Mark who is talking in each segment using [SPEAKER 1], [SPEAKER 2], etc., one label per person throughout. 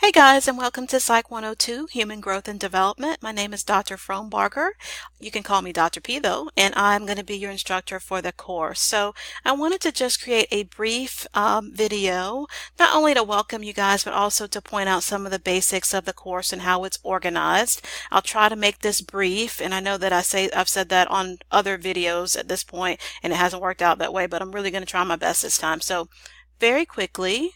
[SPEAKER 1] Hey guys, and welcome to Psych 102, Human Growth and Development. My name is Dr. Frohnbarger. You can call me Dr. P though, and I'm going to be your instructor for the course. So I wanted to just create a brief video, not only to welcome you guys, but also to point out some of the basics of the course and how it's organized. I'll try to make this brief, and I know that I've said that on other videos at this point, and it hasn't worked out that way, but I'm really going to try my best this time. So very quickly,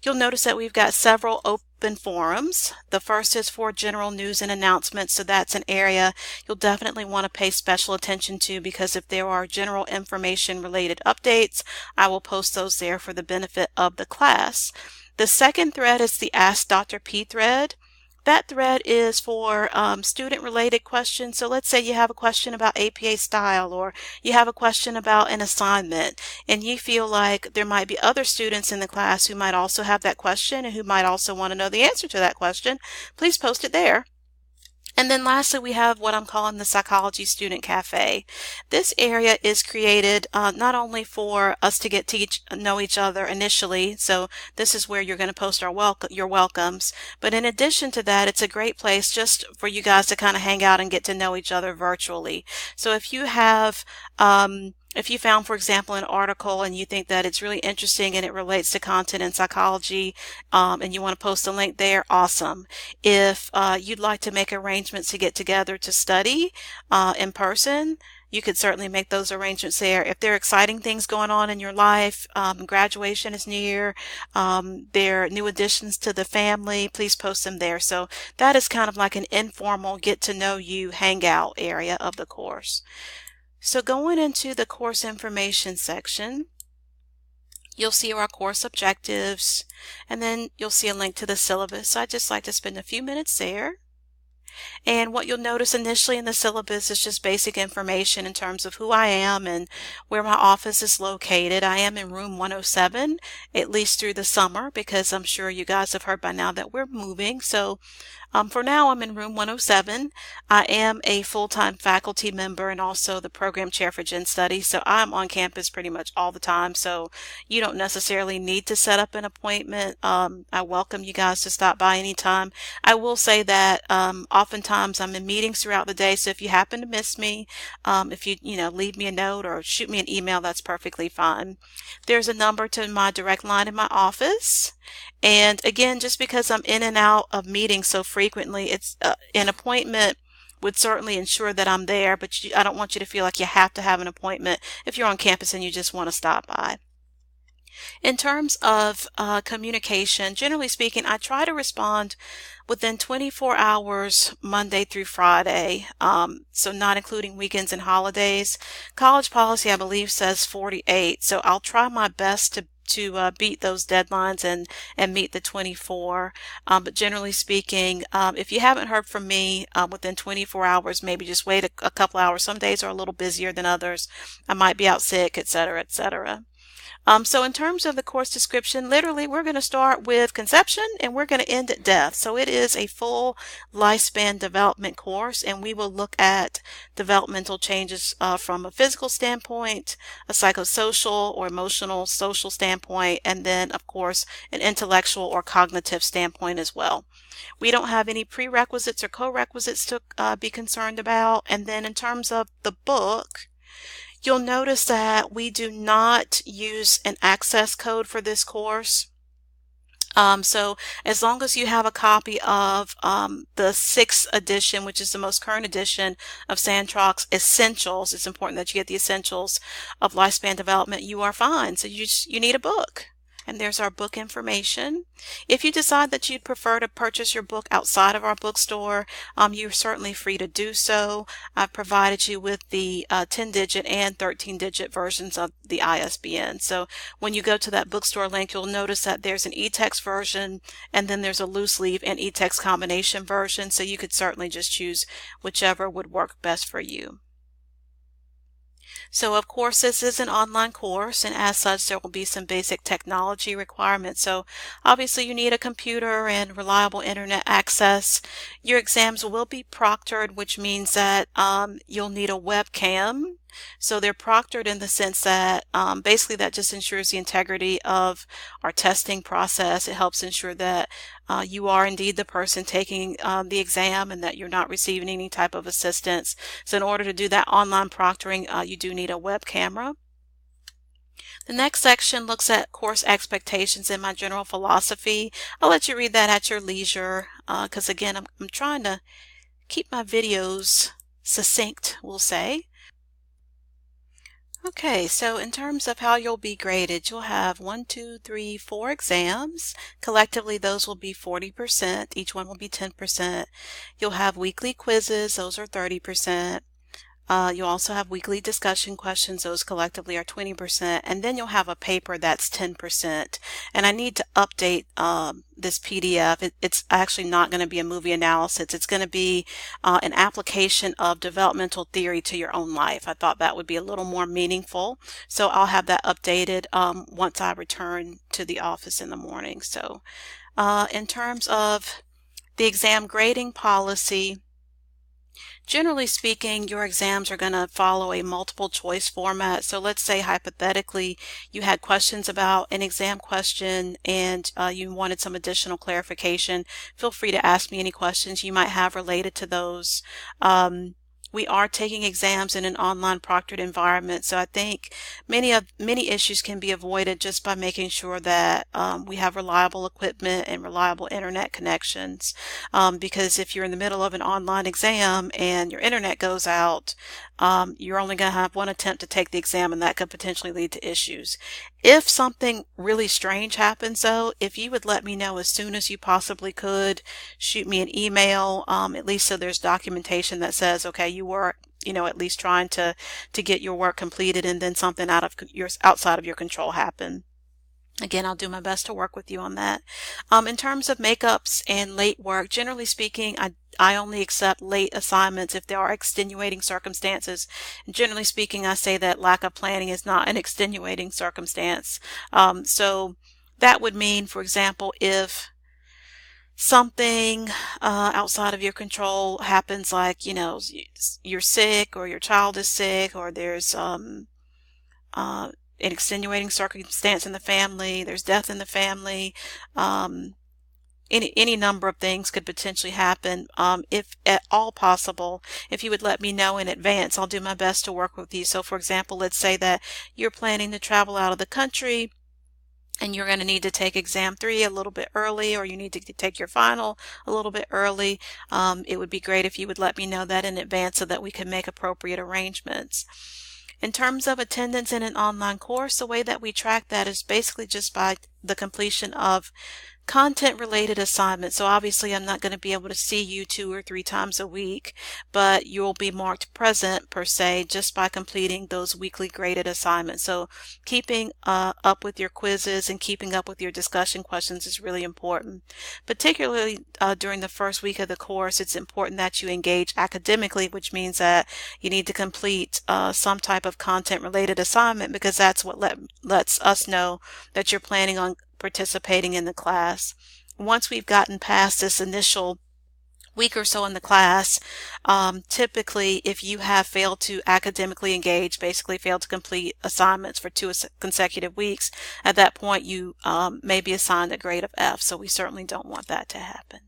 [SPEAKER 1] you'll notice that we've got several open forums. The first is for general news and announcements, so that's an area you'll definitely want to pay special attention to, because if there are general information related updates, I will post those there for the benefit of the class. The second thread is the Ask Dr. P thread. That thread is for student-related questions. So let's say you have a question about APA style, or you have a question about an assignment, and you feel like there might be other students in the class who might also have that question and who might also want to know the answer to that question. Please post it there. And then lastly, we have what I'm calling the Psychology Student Cafe. This area is created not only for us to get to know each other initially, so this is where you're going to post your welcomes, but in addition to that, it's a great place just for you guys to kind of hang out and get to know each other virtually. So if you have if you found, for example, an article and you think that it's really interesting and it relates to content in psychology, and you want to post a link there, awesome. If you'd like to make arrangements to get together to study in person, you could certainly make those arrangements there. If there are exciting things going on in your life, graduation is near, there are new additions to the family, please post them there. So that is kind of like an informal get to know you hangout area of the course. So going into the course information section, you'll see our course objectives, and then you'll see a link to the syllabus. So I'd just like to spend a few minutes there. And what you'll notice initially in the syllabus is just basic information in terms of who I am and where my office is located. I am in room 107, at least through the summer, because I'm sure you guys have heard by now that we're moving. So for now, I'm in room 107. I am a full-time faculty member and also the program chair for Gen Studies, so I'm on campus pretty much all the time, so you don't necessarily need to set up an appointment. I welcome you guys to stop by anytime. I will say that oftentimes I'm in meetings throughout the day, so if you happen to miss me, if you leave me a note or shoot me an email, that's perfectly fine. There's a number to my direct line in my office. And again, just because I'm in and out of meetings so frequently, it's an appointment would certainly ensure that I'm there, but I don't want you to feel like you have to have an appointment if you're on campus and you just want to stop by. In terms of communication, generally speaking, I try to respond within 24 hours Monday through Friday, so not including weekends and holidays. College policy, I believe, says 48, so I'll try my best to beat those deadlines and meet the 24. But generally speaking, if you haven't heard from me within 24 hours, maybe just wait a couple hours. Some days are a little busier than others. I might be out sick, etc., etc. So in terms of the course description, literally we're going to start with conception and we're going to end at death. So it is a full lifespan development course, and we will look at developmental changes from a physical standpoint, a psychosocial or emotional social standpoint, and then of course an intellectual or cognitive standpoint as well. We don't have any prerequisites or co-requisites to be concerned about. And then in terms of the book, you'll notice that we do not use an access code for this course. So as long as you have a copy of the 6th edition, which is the most current edition of Sandrock's Essentials, it's important that you get the Essentials of Lifespan Development, you are fine. So you need a book. And there's our book information. If you decide that you'd prefer to purchase your book outside of our bookstore, you're certainly free to do so. I've provided you with the 10-digit and 13-digit versions of the ISBN. So when you go to that bookstore link, you'll notice that there's an e-text version, and then there's a loose leaf and e-text combination version. So you could certainly just choose whichever would work best for you. So of course this is an online course, and as such there will be some basic technology requirements. So obviously you need a computer and reliable internet access. Your exams will be proctored, which means that you'll need a webcam. So they're proctored in the sense that basically that just ensures the integrity of our testing process. It helps ensure that you are indeed the person taking the exam and that you're not receiving any type of assistance. So in order to do that online proctoring, you do need a web camera. The next section looks at course expectations and my general philosophy. I'll let you read that at your leisure because again, I'm trying to keep my videos succinct, we'll say. Okay, so in terms of how you'll be graded, you'll have 1, 2, 3, 4 exams. Collectively, those will be 40%. Each one will be 10%. You'll have weekly quizzes. Those are 30%. You'll also have weekly discussion questions. Those collectively are 20%. And then you'll have a paper that's 10%. And I need to update this PDF. It's actually not going to be a movie analysis. It's going to be an application of developmental theory to your own life. I thought that would be a little more meaningful. So I'll have that updated once I return to the office in the morning. So in terms of the exam grading policy, generally speaking, your exams are going to follow a multiple choice format. So let's say hypothetically you had questions about an exam question and you wanted some additional clarification. Feel free to ask me any questions you might have related to those. We are taking exams in an online proctored environment, so I think many issues can be avoided just by making sure that we have reliable equipment and reliable internet connections. Because if you're in the middle of an online exam and your internet goes out, you're only going to have one attempt to take the exam, and that could potentially lead to issues. If something really strange happens, though, if you would let me know as soon as you possibly could, shoot me an email, at least so there's documentation that says, okay, you were, at least trying to get your work completed, and then something outside of your control happened. Again, I'll do my best to work with you on that. In terms of makeups and late work, generally speaking, I only accept late assignments if there are extenuating circumstances. And generally speaking, I say that lack of planning is not an extenuating circumstance. So that would mean, for example, if something outside of your control happens, like, you're sick or your child is sick, or there's an extenuating circumstance in the family, there's death in the family, any number of things could potentially happen. If at all possible, if you would let me know in advance, I'll do my best to work with you. So for example, let's say that you're planning to travel out of the country and you're going to need to take exam 3 a little bit early, or you need to take your final a little bit early. It would be great if you would let me know that in advance so that we can make appropriate arrangements. In terms of attendance in an online course, the way that we track that is basically just by the completion of content-related assignments. So obviously I'm not going to be able to see you 2 or 3 times a week, but you'll be marked present per se just by completing those weekly graded assignments. So keeping up with your quizzes and keeping up with your discussion questions is really important. Particularly during the first week of the course, it's important that you engage academically, which means that you need to complete some type of content-related assignment, because that's what lets us know that you're planning on participating in the class. Once we've gotten past this initial week or so in the class, typically if you have failed to academically engage, basically failed to complete assignments for 2 consecutive weeks, at that point you may be assigned a grade of F, so we certainly don't want that to happen.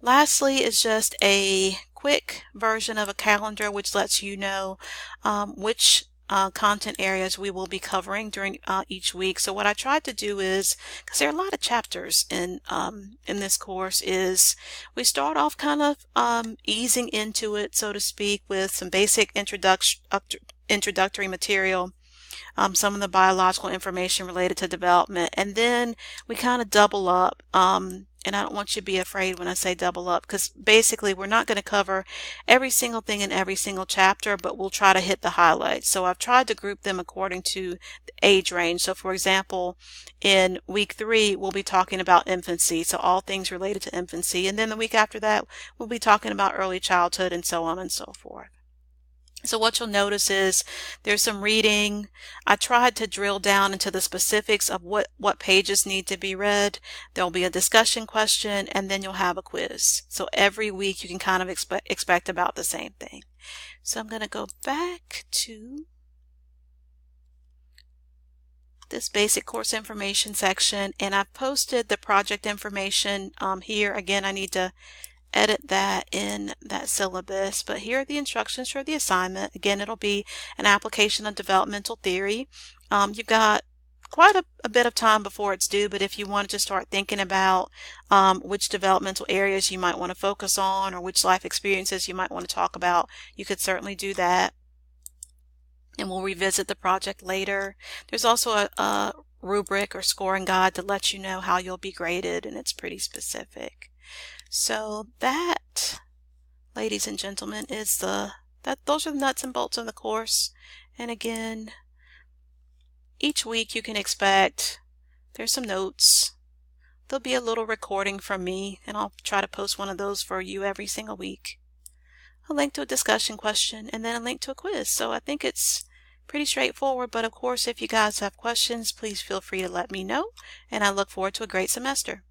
[SPEAKER 1] Lastly is just a quick version of a calendar which lets you know which content areas we will be covering during each week. So what I tried to do is, because there are a lot of chapters in this course, is we start off kind of easing into it, so to speak, with some basic introductory material, some of the biological information related to development, and then we kind of double up. And I don't want you to be afraid when I say double up, because basically we're not going to cover every single thing in every single chapter, but we'll try to hit the highlights. So I've tried to group them according to the age range. So for example, in week 3, we'll be talking about infancy, so all things related to infancy. And then the week after that, we'll be talking about early childhood and so on and so forth. So what you'll notice is there's some reading. I tried to drill down into the specifics of what pages need to be read. There'll be a discussion question, and then you'll have a quiz. So every week you can kind of expect about the same thing. So I'm going to go back to this basic course information section, and I've posted the project information here. Again, I need to edit that in that syllabus, but here are the instructions for the assignment. Again, it'll be an application of developmental theory. You've got quite a bit of time before it's due, but if you wanted to start thinking about which developmental areas you might want to focus on or which life experiences you might want to talk about, you could certainly do that. And we'll revisit the project later. There's also a rubric or scoring guide to let you know how you'll be graded, and it's pretty specific. So that, ladies and gentlemen, is those are the nuts and bolts of the course. And again, each week you can expect there's some notes. There'll be a little recording from me, and I'll try to post one of those for you every single week. A link to a discussion question, and then a link to a quiz. So I think it's pretty straightforward, but of course if you guys have questions, please feel free to let me know, and I look forward to a great semester.